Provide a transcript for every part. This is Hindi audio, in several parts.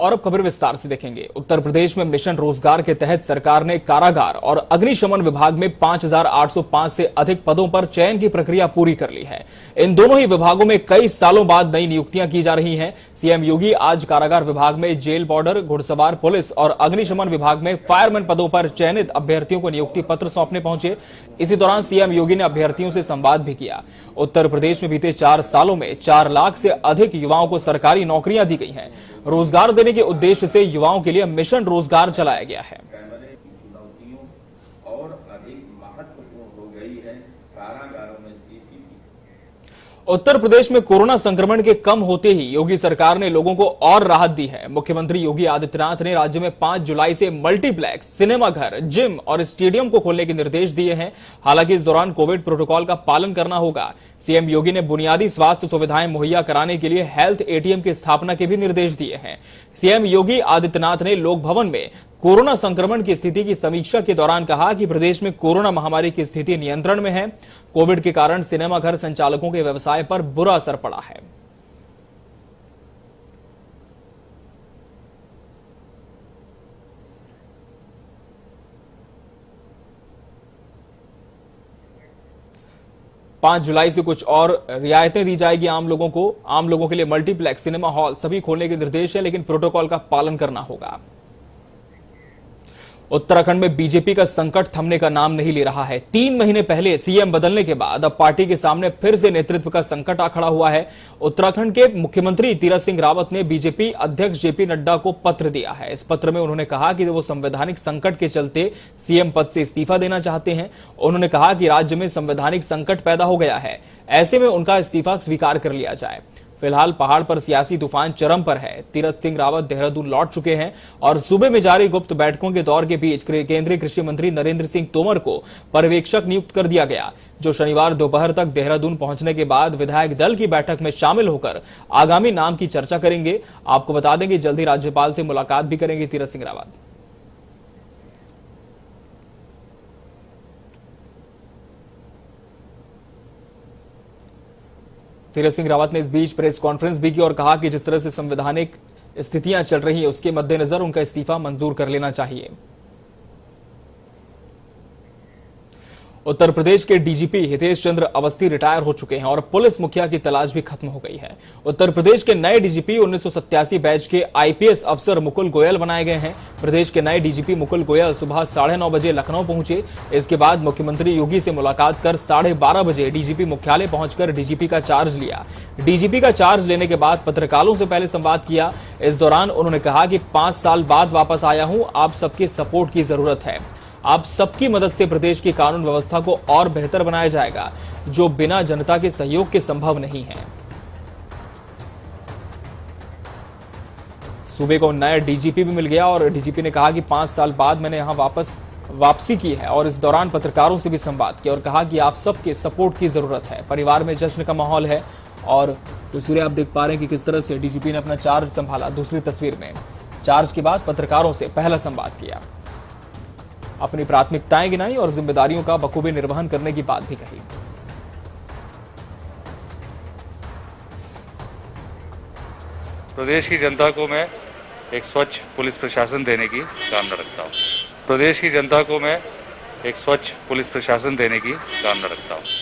और अब खबर विस्तार से देखेंगे। उत्तर प्रदेश में मिशन रोजगार के तहत सरकार ने कारागार और अग्निशमन विभाग में 5,805 से अधिक पदों पर चयन की प्रक्रिया पूरी कर ली है। इन दोनों ही विभागों में कई सालों बाद नई नियुक्तियां की जा रही हैं। सीएम योगी आज कारागार विभाग में जेल बॉर्डर, घुड़सवार पुलिस और अग्निशमन विभाग में फायरमैन पदों पर चयनित अभ्यर्थियों को नियुक्ति पत्र सौंपने पहुंचे। इसी दौरान सीएम योगी ने अभ्यर्थियों से संवाद भी किया। उत्तर प्रदेश में बीते 4 सालों में 4 लाख से अधिक युवाओं को सरकारी नौकरियां दी गई हैं। रोजगार देने के उद्देश्य से युवाओं के लिए मिशन रोजगार चलाया गया है। उत्तर प्रदेश में कोरोना संक्रमण के कम होते ही योगी सरकार ने लोगों को और राहत दी है। मुख्यमंत्री योगी आदित्यनाथ ने राज्य में 5 जुलाई से मल्टीप्लेक्स, सिनेमाघर, जिम और स्टेडियम को खोलने के निर्देश दिए हैं। हालांकि इस दौरान कोविड प्रोटोकॉल का पालन करना होगा। सीएम योगी ने बुनियादी स्वास्थ्य सुविधाएं मुहैया कराने के लिए हेल्थ एटीएम की स्थापना के भी निर्देश दिए हैं। सीएम योगी आदित्यनाथ ने लोक भवन में कोरोना संक्रमण की स्थिति की समीक्षा के दौरान कहा कि प्रदेश में कोरोना महामारी की स्थिति नियंत्रण में है। कोविड के कारण सिनेमाघर संचालकों के व्यवसाय पर बुरा असर पड़ा है। पांच जुलाई से कुछ और रियायतें दी जाएगी आम लोगों को। आम लोगों के लिए मल्टीप्लेक्स, सिनेमा हॉल सभी खोलने के निर्देश है, लेकिन प्रोटोकॉल का पालन करना होगा। उत्तराखंड में बीजेपी का संकट थमने का नाम नहीं ले रहा है। 3 महीने पहले सीएम बदलने के बाद अब पार्टी के सामने फिर से नेतृत्व का संकट आ खड़ा हुआ है। उत्तराखंड के मुख्यमंत्री तीरथ सिंह रावत ने बीजेपी अध्यक्ष जेपी नड्डा को पत्र दिया है। इस पत्र में उन्होंने कहा कि वो संवैधानिक संकट के चलते सीएम पद से इस्तीफा देना चाहते हैं। उन्होंने कहा कि राज्य में संवैधानिक संकट पैदा हो गया है, ऐसे में उनका इस्तीफा स्वीकार कर लिया जाए। फिलहाल पहाड़ पर सियासी तूफान चरम पर है। तीरथ सिंह रावत देहरादून लौट चुके हैं और सूबे में जारी गुप्त बैठकों के दौर के बीच केंद्रीय कृषि मंत्री नरेंद्र सिंह तोमर को पर्यवेक्षक नियुक्त कर दिया गया, जो शनिवार दोपहर तक देहरादून पहुंचने के बाद विधायक दल की बैठक में शामिल होकर आगामी नाम की चर्चा करेंगे। आपको बता दें कि जल्द ही राज्यपाल से मुलाकात भी करेंगे तीरथ सिंह रावत। तीरथ सिंह रावत ने इस बीच प्रेस कॉन्फ्रेंस भी की और कहा कि जिस तरह से संवैधानिक स्थितियां चल रही हैं, उसके मद्देनजर उनका इस्तीफा मंजूर कर लेना चाहिए। उत्तर प्रदेश के डीजीपी हितेश चंद्र अवस्थी रिटायर हो चुके हैं और पुलिस मुखिया की तलाश भी खत्म हो गई है। उत्तर प्रदेश के नए डीजीपी 1987 बैच के आईपीएस अफसर मुकुल गोयल बनाए गए हैं। प्रदेश के नए डीजीपी मुकुल गोयल सुबह 9:30 बजे लखनऊ पहुंचे। इसके बाद मुख्यमंत्री योगी से मुलाकात कर 12:30 बजे डीजीपी मुख्यालय पहुंचकर डीजीपी का चार्ज लिया। डीजीपी का चार्ज लेने के बाद पत्रकारों से पहले संवाद किया। इस दौरान उन्होंने कहा कि 5 साल बाद वापस आया हूं, आप सबके सपोर्ट की जरूरत है। आप सबकी मदद से प्रदेश की कानून व्यवस्था को और बेहतर बनाया जाएगा, जो बिना जनता के सहयोग के संभव नहीं है। सूबे को नया डीजीपी भी मिल गया और डीजीपी ने कहा कि 5 साल बाद मैंने यहां वापसी की है और इस दौरान पत्रकारों से भी संवाद किया और कहा कि आप सबके सपोर्ट की जरूरत है। परिवार में जश्न का माहौल है और तस्वीरें आप देख पा रहे हैं कि किस तरह से डीजीपी ने अपना चार्ज संभाला। दूसरी तस्वीर में चार्ज के बाद पत्रकारों से पहला संवाद किया, अपनी प्राथमिकताएं गिनाई और जिम्मेदारियों का बखूबी निर्वहन करने की बात भी कही। प्रदेश की जनता को मैं एक स्वच्छ पुलिस प्रशासन देने की कामना रखता हूं। प्रदेश की जनता को मैं एक स्वच्छ पुलिस प्रशासन देने की कामना रखता हूं।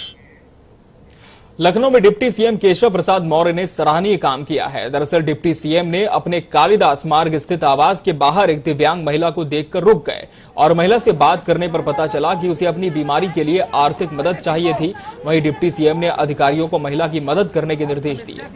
लखनऊ में डिप्टी सीएम केशव प्रसाद मौर्य ने सराहनीय काम किया है। दरअसल डिप्टी सीएम ने अपने कालिदास मार्ग स्थित आवास के बाहर एक दिव्यांग महिला को देखकर रुक गए और महिला से बात करने पर पता चला कि उसे अपनी बीमारी के लिए आर्थिक मदद चाहिए थी। वहीं डिप्टी सीएम ने अधिकारियों को महिला की मदद करने के निर्देश दिए।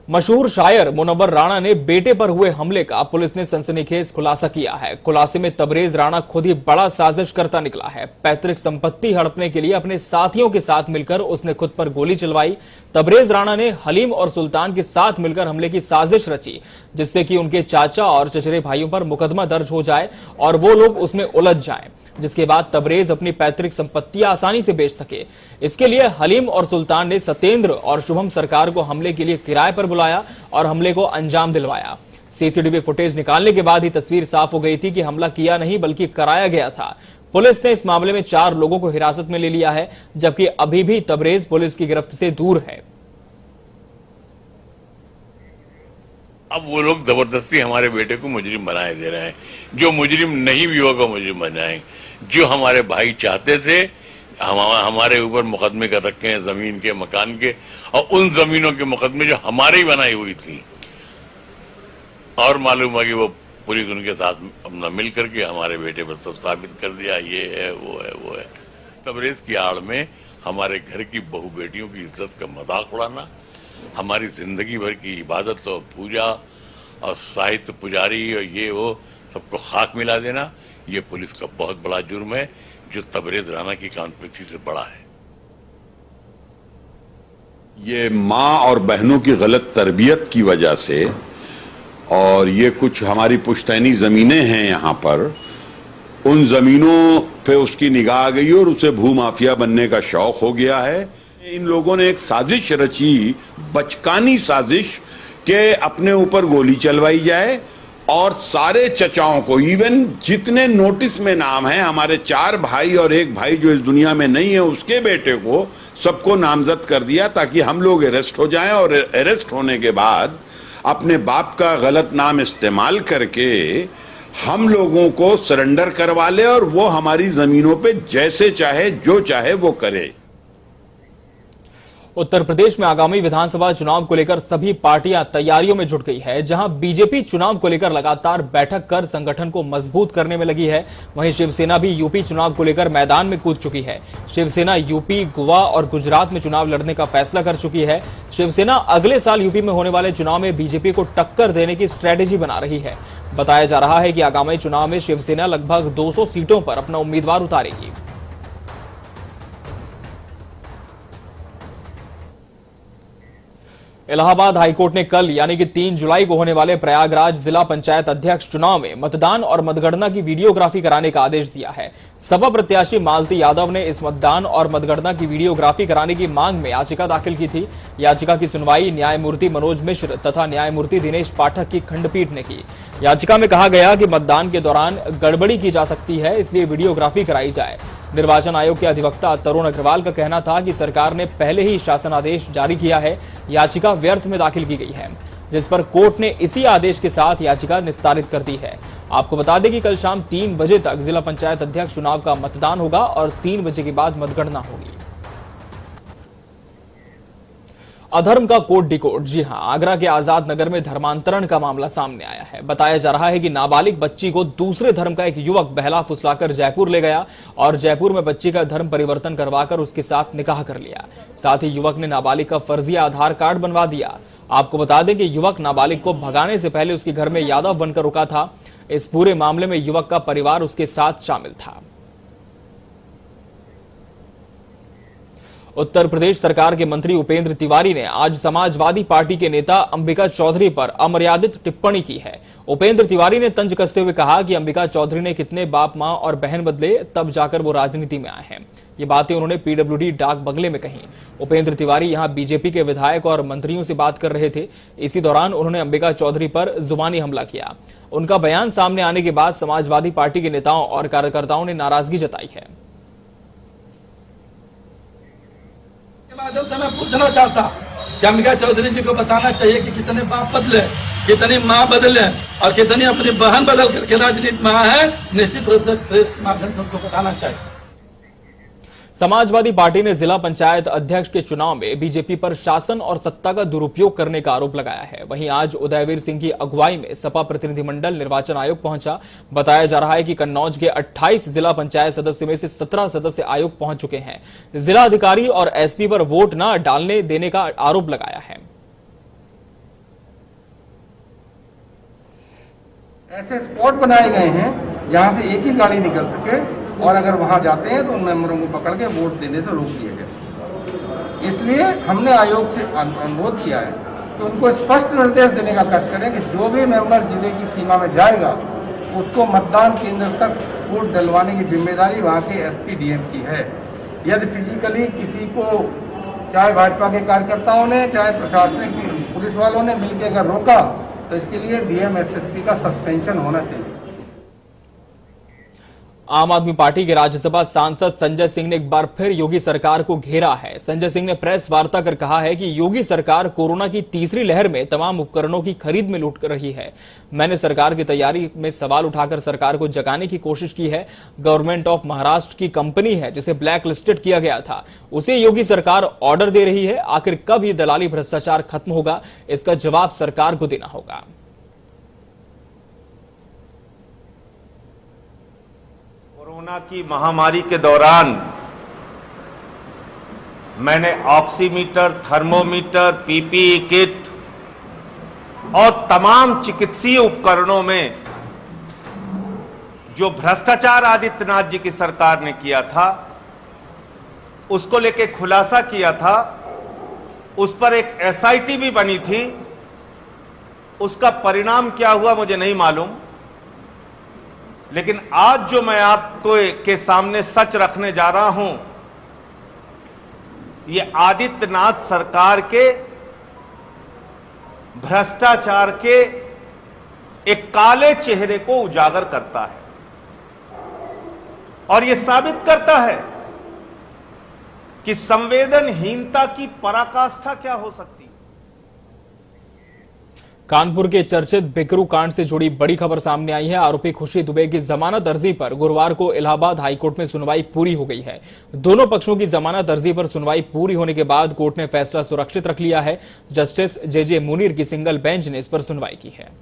मशहूर शायर मुनव्वर राणा ने बेटे पर हुए हमले का पुलिस ने सनसनीखेज खुलासा किया है। खुलासे में तबरेज राणा खुद ही बड़ा साजिश करता निकला है। पैतृक संपत्ति हड़पने के लिए अपने साथियों के साथ मिलकर उसने खुद पर गोली चलवाई। तबरेज राणा ने हलीम और सुल्तान के साथ मिलकर हमले की साजिश रची, जिससे कि उनके चाचा और चचेरे भाइयों पर मुकदमा दर्ज हो जाए और वो लोग उसमें उलझ जाएं, जिसके बाद तबरेज अपनी पैतृक संपत्तियां आसानी से बेच सके। इसके लिए हलीम और सुल्तान ने सत्येंद्र और शुभम सरकार को हमले के लिए किराए पर बुलाया और हमले को अंजाम दिलवाया। सीसीटीवी फुटेज निकालने के बाद ही तस्वीर साफ हो गई थी कि हमला किया नहीं बल्कि कराया गया था। पुलिस ने इस मामले में 4 लोगों को हिरासत में ले लिया है, जबकि अभी भी तबरेज पुलिस की गिरफ्त से दूर है। अब वो लोग जबरदस्ती हमारे बेटे को मुजरिम बनाए दे रहे हैं। जो मुजरिम नहीं भी होगा मुजरिम बनाएंगे। जो हमारे भाई चाहते थे हमारे ऊपर मुकदमे कर रखे हैं जमीन के, मकान के, और उन जमीनों के मुकदमे जो हमारी बनाई हुई थी, और मालूम हुआ कि वो पुलिस उनके साथ अपना मिल करके हमारे बेटे पर सब साबित कर दिया, ये है वो है वो है। तबरेज की आड़ में हमारे घर की बहु बेटियों की इज्जत का मजाक उड़ाना, हमारी जिंदगी भर की इबादत और पूजा और साहित्य पुजारी और ये वो सबको खाक मिला देना, ये पुलिस का बहुत बड़ा जुर्म है, जो तबरेज राणा की कानपृथ्वी से बड़ा है। ये मां और बहनों की गलत तरबियत की वजह से, और ये कुछ हमारी पुश्तैनी जमीनें हैं यहां पर, उन जमीनों पे उसकी निगाह आ गई और उसे भूमाफिया बनने का शौक हो गया है। इन लोगों ने एक साजिश रची, बचकानी साजिश, के अपने ऊपर गोली चलवाई जाए और सारे चचाओं को, इवन जितने नोटिस में नाम है, हमारे 4 भाई और 1 भाई जो इस दुनिया में नहीं है उसके बेटे को, सबको नामजद कर दिया ताकि हम लोग अरेस्ट हो जाएं, और अरेस्ट होने के बाद अपने बाप का गलत नाम इस्तेमाल करके हम लोगों को सरेंडर करवा ले और वो हमारी जमीनों पे जैसे चाहे जो चाहे वो करे। उत्तर प्रदेश में आगामी विधानसभा चुनाव को लेकर सभी पार्टियां तैयारियों में जुट गई है। जहां बीजेपी चुनाव को लेकर लगातार बैठक कर संगठन को मजबूत करने में लगी है, वहीं शिवसेना भी यूपी चुनाव को लेकर मैदान में कूद चुकी है। शिवसेना यूपी, गोवा और गुजरात में चुनाव लड़ने का फैसला कर चुकी है। शिवसेना अगले साल यूपी में होने वाले चुनाव में बीजेपी को टक्कर देने की स्ट्रेटेजी बना रही है। बताया जा रहा है कि आगामी चुनाव में शिवसेना लगभग 200 सीटों पर अपना उम्मीदवार उतारेगी। इलाहाबाद हाईकोर्ट ने कल यानी कि 3 जुलाई को होने वाले प्रयागराज जिला पंचायत अध्यक्ष चुनाव में मतदान और मतगणना की वीडियोग्राफी कराने का आदेश दिया है। सपा प्रत्याशी मालती यादव ने इस मतदान और मतगणना की वीडियोग्राफी कराने की मांग में याचिका दाखिल की थी। याचिका की सुनवाई न्यायमूर्ति मनोज मिश्र तथा न्यायमूर्ति दिनेश पाठक की खंडपीठ ने की। याचिका में कहा गया कि मतदान के दौरान गड़बड़ी की जा सकती है, इसलिए वीडियोग्राफी कराई जाए। निर्वाचन आयोग के अधिवक्ता तरुण अग्रवाल का कहना था कि सरकार ने पहले ही शासनादेश जारी किया है, याचिका व्यर्थ में दाखिल की गई है, जिस पर कोर्ट ने इसी आदेश के साथ याचिका निस्तारित कर दी है। आपको बता दें कि कल शाम 3 बजे तक जिला पंचायत अध्यक्ष चुनाव का मतदान होगा और 3 बजे के बाद मतगणना होगी। अधर्म का कोड डिकोड। जी हां, आगरा के आजाद नगर में धर्मांतरण का मामला सामने आया है। बताया जा रहा है कि नाबालिग बच्ची को दूसरे धर्म का एक युवक बहला फुसलाकर जयपुर ले गया और जयपुर में बच्ची का धर्म परिवर्तन करवाकर उसके साथ निकाह कर लिया। साथ ही युवक ने नाबालिग का फर्जी आधार कार्ड बनवा दिया। आपको बता दें कि युवक नाबालिग को भगाने से पहले उसके घर में यादव बनकर रुका था। इस पूरे मामले में युवक का परिवार उसके साथ शामिल था। उत्तर प्रदेश सरकार के मंत्री उपेंद्र तिवारी ने आज समाजवादी पार्टी के नेता अंबिका चौधरी पर अमर्यादित टिप्पणी की है। उपेंद्र तिवारी ने तंज कसते हुए कहा कि अंबिका चौधरी ने कितने बाप मां और बहन बदले, तब जाकर वो राजनीति में आए हैं। ये बातें उन्होंने पीडब्ल्यूडी डाक बंगले में कही। उपेंद्र तिवारी यहां बीजेपी के विधायक और मंत्रियों से बात कर रहे थे। इसी दौरान उन्होंने अंबिका चौधरी पर जुबानी हमला किया। उनका बयान सामने आने के बाद समाजवादी पार्टी के नेताओं और कार्यकर्ताओं ने नाराजगी जताई है। माध्यम से मैं पूछना चाहता कि अंबिका चौधरी जी को बताना चाहिए कि कितने बाप बदले, कितनी माँ बदले और कितनी अपनी बहन बदल करके राजनीति में आए हैं। निश्चित रूप से प्रेस के माध्यम से उनको बताना चाहिए। समाजवादी पार्टी ने जिला पंचायत अध्यक्ष के चुनाव में बीजेपी पर शासन और सत्ता का दुरुपयोग करने का आरोप लगाया है। वहीं आज उदयवीर सिंह की अगुवाई में सपा प्रतिनिधिमंडल निर्वाचन आयोग पहुंचा। बताया जा रहा है कि कन्नौज के 28 जिला पंचायत सदस्य में से 17 सदस्य आयोग पहुंच चुके हैं। जिला अधिकारी और एसपी पर वोट न डालने देने का आरोप लगाया है। ऐसे स्पॉट बनाए गए हैं जहां से एक ही गाड़ी निकल सके और अगर वहां जाते हैं तो उन मेंबरों को पकड़ के वोट देने से रोक दिया गया। इसलिए हमने आयोग से अनुरोध किया है कि उनको स्पष्ट निर्देश देने का कष्ट करें कि जो भी मेंबर जिले की सीमा में जाएगा उसको मतदान केंद्र तक वोट डलवाने की जिम्मेदारी वहां के एसपी डीएम की है। यदि फिजिकली किसी को, चाहे भाजपा के कार्यकर्ताओं ने चाहे प्रशासनिक पुलिस वालों ने मिलकर अगर रोका तो इसके लिए डीएम एसएसपी का सस्पेंशन होना चाहिए। आम आदमी पार्टी के राज्यसभा सांसद संजय सिंह ने एक बार फिर योगी सरकार को घेरा है। संजय सिंह ने प्रेस वार्ता कर कहा है कि योगी सरकार कोरोना की तीसरी लहर में तमाम उपकरणों की खरीद में लूट कर रही है। मैंने सरकार की तैयारी में सवाल उठाकर सरकार को जगाने की कोशिश की है। गवर्नमेंट ऑफ महाराष्ट्र की कंपनी है जिसे ब्लैक लिस्टेड किया गया था, उसे योगी सरकार ऑर्डर दे रही है। आखिर कब ये दलाली भ्रष्टाचार खत्म होगा, इसका जवाब सरकार को देना होगा। कोरोना की महामारी के दौरान मैंने ऑक्सीमीटर, थर्मोमीटर, पीपीई किट और तमाम चिकित्सीय उपकरणों में जो भ्रष्टाचार आदित्यनाथ जी की सरकार ने किया था उसको लेके खुलासा किया था। उस पर एक एसआईटी भी बनी थी। उसका परिणाम क्या हुआ मुझे नहीं मालूम, लेकिन आज जो मैं आपको के सामने सच रखने जा रहा हूं, ये आदित्यनाथ सरकार के भ्रष्टाचार के एक काले चेहरे को उजागर करता है और यह साबित करता है कि संवेदनहीनता की पराकाष्ठा क्या हो सकती है। कानपुर के चर्चित बिकरू कांड से जुड़ी बड़ी खबर सामने आई है। आरोपी खुशी दुबे की जमानत अर्जी पर गुरुवार को इलाहाबाद हाईकोर्ट में सुनवाई पूरी हो गई है। दोनों पक्षों की जमानत अर्जी पर सुनवाई पूरी होने के बाद कोर्ट ने फैसला सुरक्षित रख लिया है। जस्टिस जेजे मुनीर की सिंगल बेंच ने इस पर सुनवाई की है।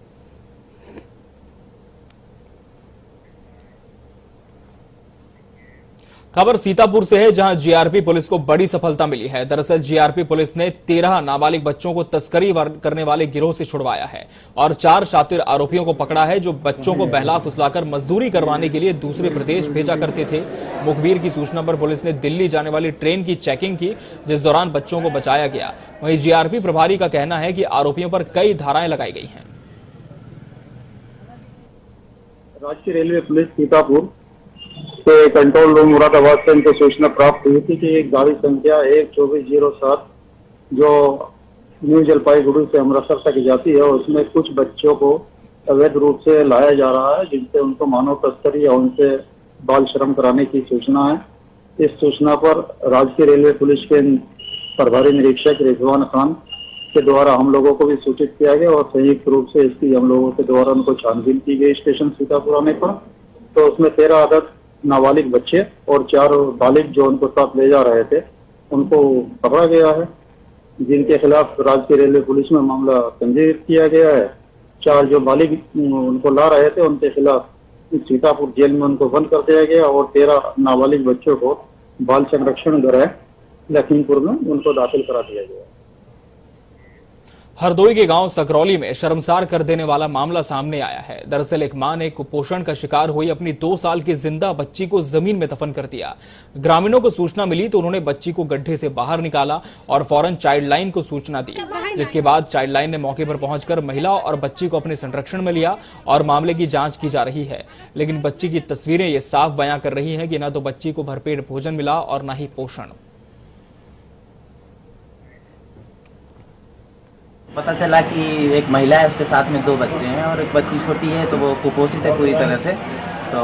खबर सीतापुर से है, जहां जीआरपी पुलिस को बड़ी सफलता मिली है। दरअसल जीआरपी पुलिस ने 13 नाबालिग बच्चों को तस्करी करने वाले गिरोह से छुड़वाया है और 4 शातिर आरोपियों को पकड़ा है जो बच्चों को बहला फुसलाकर मजदूरी करवाने के लिए दूसरे प्रदेश भेजा करते थे। मुखबिर की सूचना पर पुलिस ने दिल्ली जाने वाली ट्रेन की चेकिंग की, जिस दौरान बच्चों को बचाया गया। वहीं जीआरपी प्रभारी का कहना है कि आरोपियों पर कई धाराएं लगाई गई हैं। राष्ट्रीय रेलवे पुलिस सीतापुर से कंट्रोल रूम मुरादाबाद से उनको सूचना प्राप्त हुई थी कि एक गाड़ी संख्या 12407 जो न्यू जलपाईगुड़ी से अमृतसर तक जाती है, उसमें कुछ बच्चों को अवैध रूप से लाया जा रहा है, जिनसे उनको मानव तस्करी या उनसे बाल श्रम कराने की सूचना है। इस सूचना पर राजकीय रेलवे पुलिस के प्रभारी निरीक्षक रिजवान खान के द्वारा हम लोगों को भी सूचित किया गया और संयुक्त रूप से इसकी हम लोगों के द्वारा उनको छानबीन की गई स्टेशन सीतापुर आने पर। तो उसमें 13 अदद नाबालिग बच्चे और 4 बालिग जो उनको साथ ले जा रहे थे उनको पकड़ा गया है, जिनके खिलाफ राजकीय रेलवे पुलिस में मामला पंजीकृत किया गया है। 4 जो बालिग उनको ला रहे थे उनके खिलाफ सीतापुर जेल में उनको बंद कर दिया गया और 13 नाबालिग बच्चों को बाल संरक्षण गृह लखीमपुर में उनको दाखिल करा दिया गया। हरदोई के गांव सकरौली में शर्मसार कर देने वाला मामला सामने आया है। दरअसल एक मां ने कुपोषण का शिकार हुई अपनी 2 साल की जिंदा बच्ची को जमीन में दफन कर दिया। ग्रामीणों को सूचना मिली तो उन्होंने बच्ची को गड्ढे से बाहर निकाला और फौरन चाइल्ड लाइन को सूचना दी, जिसके बाद चाइल्ड लाइन ने मौके पर पहुंचकर महिला और बच्ची को अपने संरक्षण में लिया और मामले की जांच की जा रही है। लेकिन बच्ची की तस्वीरें ये साफ बयां कर रही हैं कि न तो बच्ची को भरपेट भोजन मिला और न ही पोषण। पता चला कि एक महिला है, उसके साथ में 2 बच्चे हैं और एक बच्ची छोटी है, तो वो कुपोषित है पूरी तरह से। तो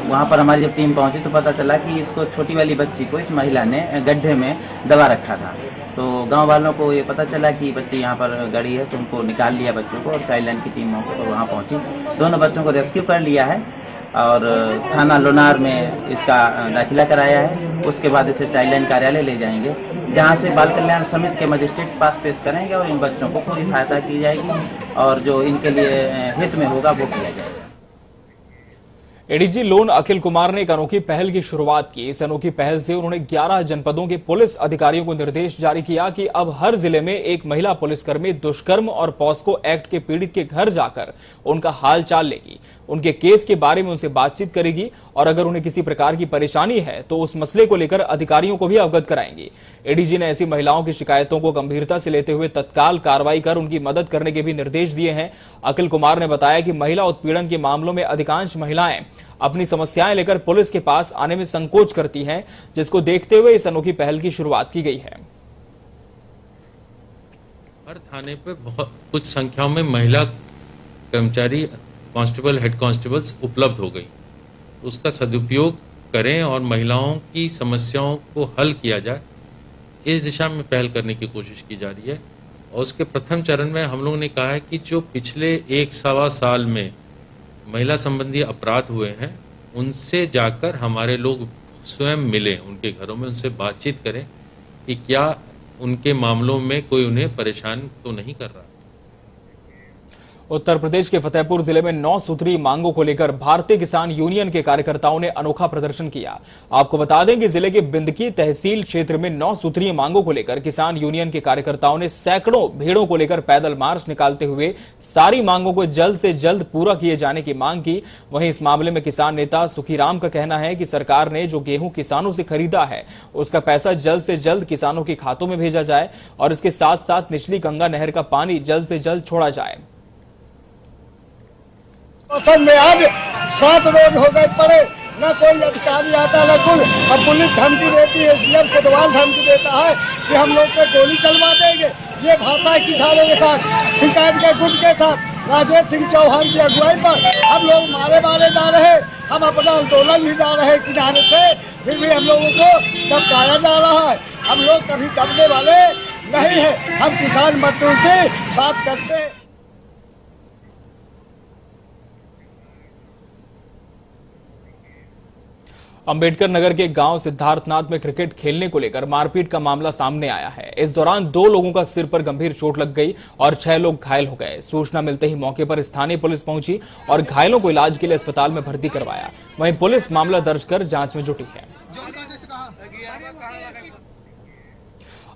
वहाँ पर हमारी जब टीम पहुँची तो पता चला कि इसको छोटी वाली बच्ची को इस महिला ने गड्ढे में दबा रखा था। तो गांव वालों को ये पता चला कि बच्ची यहाँ पर गड़ी है, तो उनको निकाल लिया बच्चों को और चाइल्ड लाइन की टीम मौके पर वहाँ पहुँची। दोनों बच्चों को रेस्क्यू कर लिया है और थाना लोनार में इसका दाखिला कराया है। उसके बाद इसे चाइल्ड लाइन कार्यालय ले जाएंगे, जहां से बाल कल्याण समिति के मजिस्ट्रेट के पास पेश करेंगे और इन बच्चों को पूरी सहायता की जाएगी और जो इनके लिए हित में होगा वो किया जाएगा। एडीजी लोन अखिल कुमार ने एक अनोखी पहल की शुरुआत की। इस अनोखी पहल से उन्होंने 11 जनपदों के पुलिस अधिकारियों को निर्देश जारी किया कि अब हर जिले में एक महिला पुलिसकर्मी दुष्कर्म और पॉस्को एक्ट के पीड़ित के घर जाकर उनका हाल चाल लेगी, उनके केस के बारे में उनसे बातचीत करेगी और अगर उन्हें किसी प्रकार की परेशानी है तो उस मसले को लेकर अधिकारियों को भी अवगत कराएंगी। एडीजी ने ऐसी महिलाओं की शिकायतों को गंभीरता से लेते हुए तत्काल कार्रवाई कर उनकी मदद करने के भी निर्देश दिए हैं। अखिल कुमार ने बताया कि महिला उत्पीड़न के मामलों में अधिकांश महिलाएं अपनी समस्याएं लेकर पुलिस के पास आने में संकोच करती हैं, जिसको देखते हुए इस अनोखी पहल की शुरुआत की गई है। हर थाने पे बहुत कुछ संख्याओं में महिला कर्मचारी कांस्टेबल, हेड कांस्टेबल्स उपलब्ध हो गई उसका सदुपयोग करें और महिलाओं की समस्याओं को हल किया जाए, इस दिशा में पहल करने की कोशिश की जा रही है। और उसके प्रथम चरण में हम लोगों ने कहा है कि जो पिछले 1-1.25 साल में महिला संबंधी अपराध हुए हैं, उनसे जाकर हमारे लोग स्वयं मिलें, उनके घरों में उनसे बातचीत करें कि क्या उनके मामलों में कोई उन्हें परेशान तो नहीं कर रहा। उत्तर प्रदेश के फतेहपुर जिले में 9 सूत्री मांगों को लेकर भारतीय किसान यूनियन के कार्यकर्ताओं ने अनोखा प्रदर्शन किया। आपको बता दें कि जिले के बिंदकी तहसील क्षेत्र में 9 सूत्रीय मांगों को लेकर किसान यूनियन के कार्यकर्ताओं ने सैकड़ों भेड़ों को लेकर पैदल मार्च निकालते हुए सारी मांगों को जल्द से जल्द पूरा किए जाने की मांग की। वहीं इस मामले में किसान नेता सुखीराम का कहना है कि सरकार ने जो गेहूं किसानों से खरीदा है, उसका पैसा जल्द से जल्द किसानों के खातों में भेजा जाए और इसके साथ साथ निचली गंगा नहर का पानी जल्द से जल्द छोड़ा जाए। मौसम में आज 7 रोज हो गए पड़े, न कोई अधिकारी आता न कुछ। अब पुलिस धमकी देती है, एसडीएम कोतवाल धमकी देता है कि हम लोग पे गोली चलवा देंगे। ये भाषा है किसानों के साथ, शिकायत के गुट के साथ। राजेश सिंह चौहान की अगुवाई पर हम लोग मारे जा रहे, हम अपना आंदोलन भी जा रहे किनारे से, फिर भी हम लोगों को दबकाया जा रहा है। हम लोग कभी दबने वाले नहीं है, हम किसान मजदूर की बात करते हैं। अंबेडकर नगर के गांव सिद्धार्थनाथ में क्रिकेट खेलने को लेकर मारपीट का मामला सामने आया है। इस दौरान 2 लोगों का सिर पर गंभीर चोट लग गई और 6 लोग घायल हो गए। सूचना मिलते ही मौके पर स्थानीय पुलिस पहुंची और घायलों को इलाज के लिए अस्पताल में भर्ती करवाया। वहीं पुलिस मामला दर्ज कर जांच में जुटी है।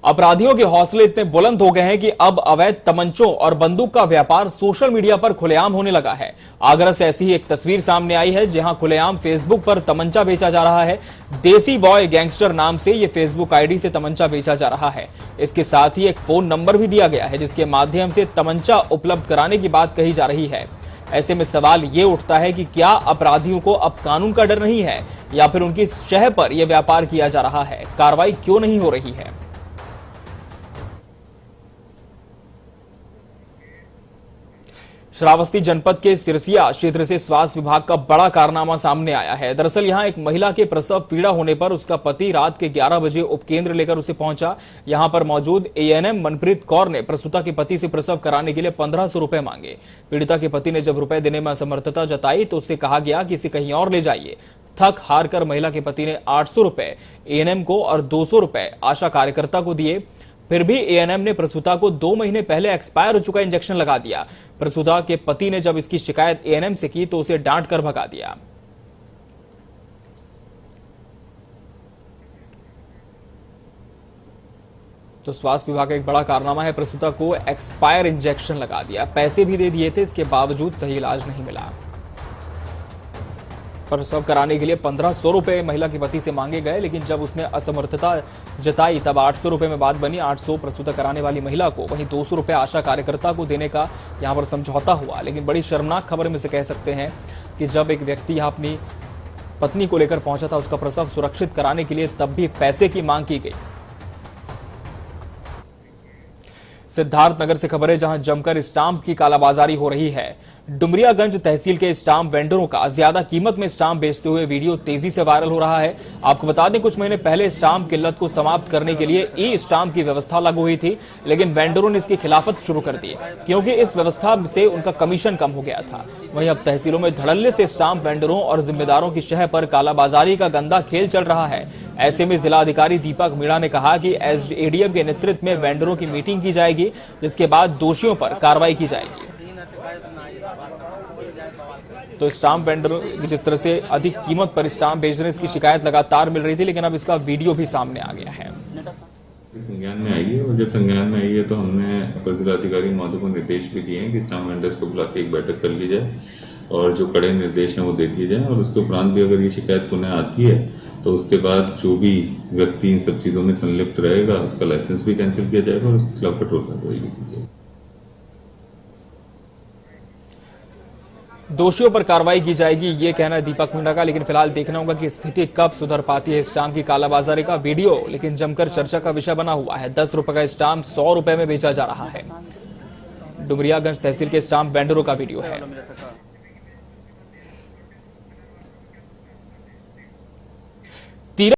अपराधियों के हौसले इतने बुलंद हो गए हैं कि अब अवैध तमंचों और बंदूक का व्यापार सोशल मीडिया पर खुलेआम होने लगा है। आगरा से ऐसी ही एक तस्वीर सामने आई है, जहां खुलेआम फेसबुक पर तमंचा बेचा जा रहा है। देसी बॉय गैंगस्टर नाम से ये फेसबुक आईडी से तमंचा बेचा जा रहा है। इसके साथ ही एक फोन नंबर भी दिया गया है, जिसके माध्यम से तमंचा उपलब्ध कराने की बात कही जा रही है। ऐसे में सवाल ये उठता है कि क्या अपराधियों को अब कानून का डर नहीं है, या फिर उनकी शह पर यह व्यापार किया जा रहा है? कार्रवाई क्यों नहीं हो रही है? श्रावस्ती जनपद के सिरसिया क्षेत्र से स्वास्थ्य विभाग का बड़ा कारनामा सामने आया है। दरअसल यहां एक महिला के प्रसव पीड़ा होने पर उसका पति रात के 11 बजे उपकेंद्र लेकर उसे पहुंचा। यहां पर मौजूद एएनएम मनप्रीत कौर ने प्रसूता के पति से प्रसव कराने के लिए 1500 रुपए मांगे। पीड़िता के पति ने जब रुपए देने में असमर्थता जताई तो उससे कहा गया कि इसे कहीं और ले जाइए। थक हार कर महिला के पति ने 800 रुपए एएनएम को और 200 रुपए आशा कार्यकर्ता को दिए। फिर भी एएनएम ने प्रसूता को 2 महीने पहले एक्सपायर हो चुका इंजेक्शन लगा दिया। प्रसूता के पति ने जब इसकी शिकायत एएनएम से की तो उसे डांट कर भगा दिया। तो स्वास्थ्य विभाग का एक बड़ा कारनामा है, प्रसूता को एक्सपायर इंजेक्शन लगा दिया। पैसे भी दे दिए थे, इसके बावजूद सही इलाज नहीं मिला। प्रसव कराने के लिए 1500 रुपए महिला के पति से मांगे गए, लेकिन जब उसने असमर्थता जताई तब 800 रुपए में बात बनी। 800 प्रसूता कराने वाली महिला को, वहीं 200 रुपए आशा कार्यकर्ता को देने का यहां पर समझौता हुआ। लेकिन बड़ी शर्मनाक खबर में से कह सकते हैं कि जब एक व्यक्ति यहां अपनी पत्नी को लेकर पहुंचा था उसका प्रसव सुरक्षित कराने के लिए, तब भी पैसे की मांग की गई। सिद्धार्थनगर से खबर है, जहां जमकर स्टाम्प की कालाबाजारी हो रही है। डुमरियागंज तहसील के स्टाम्प वेंडरों का ज्यादा कीमत में स्टाम्प बेचते हुए वीडियो तेजी से वायरल हो रहा है। आपको बता दें, कुछ महीने पहले स्टाम्प किल्लत को समाप्त करने के लिए ई स्टाम्प की व्यवस्था लागू हुई थी, लेकिन वेंडरों ने इसकी खिलाफत शुरू कर दी क्योंकि इस व्यवस्था से उनका कमीशन कम हो गया था। वहीं अब तहसीलों में धड़ल्ले से स्टाम्प वेंडरों और जिम्मेदारों की शह पर कालाबाजारी का गंदा खेल चल रहा है। ऐसे में जिलाधिकारी दीपक मीणा ने कहा कि एसडीएम के नेतृत्व में वेंडरों की मीटिंग की जाएगी, जिसके बाद दोषियों पर कार्रवाई की जाएगी। तो स्टाम्प वेंडर जिस तरह से अधिक कीमत पर स्टाम्प बेचने की शिकायत लगातार मिल रही थी, लेकिन अब इसका वीडियो भी सामने आ गया है। संज्ञान में आई है, और जब संज्ञान में आई है तो हमने अपर जिलाधिकारी महोदय को निर्देश भी दिए हैं कि स्टाम्प वेंडर्स को बुला के एक बैठक कर ली जाए और जो कड़े निर्देश हैं वो दे दिए जाए। और उसके उपरांत भी अगर ये शिकायत पुनः आती है तो उसके बाद जो भी व्यक्ति इन सब चीजों में संलिप्त रहेगा उसका लाइसेंस भी कैंसिल किया जाएगा और उसके खिलाफ कठोर कार्रवाई की जाएगी। दोषियों पर कार्रवाई की जाएगी, ये कहना है दीपक मीणा का। लेकिन फिलहाल देखना होगा कि स्थिति कब सुधर पाती है। स्टाम्प की कालाबाजारी का वीडियो लेकिन जमकर चर्चा का विषय बना हुआ है। 10 रुपए का स्टाम्प 100 रुपए में बेचा जा रहा है। डुमरियागंज तहसील के स्टाम्प वेंडरों का वीडियो है।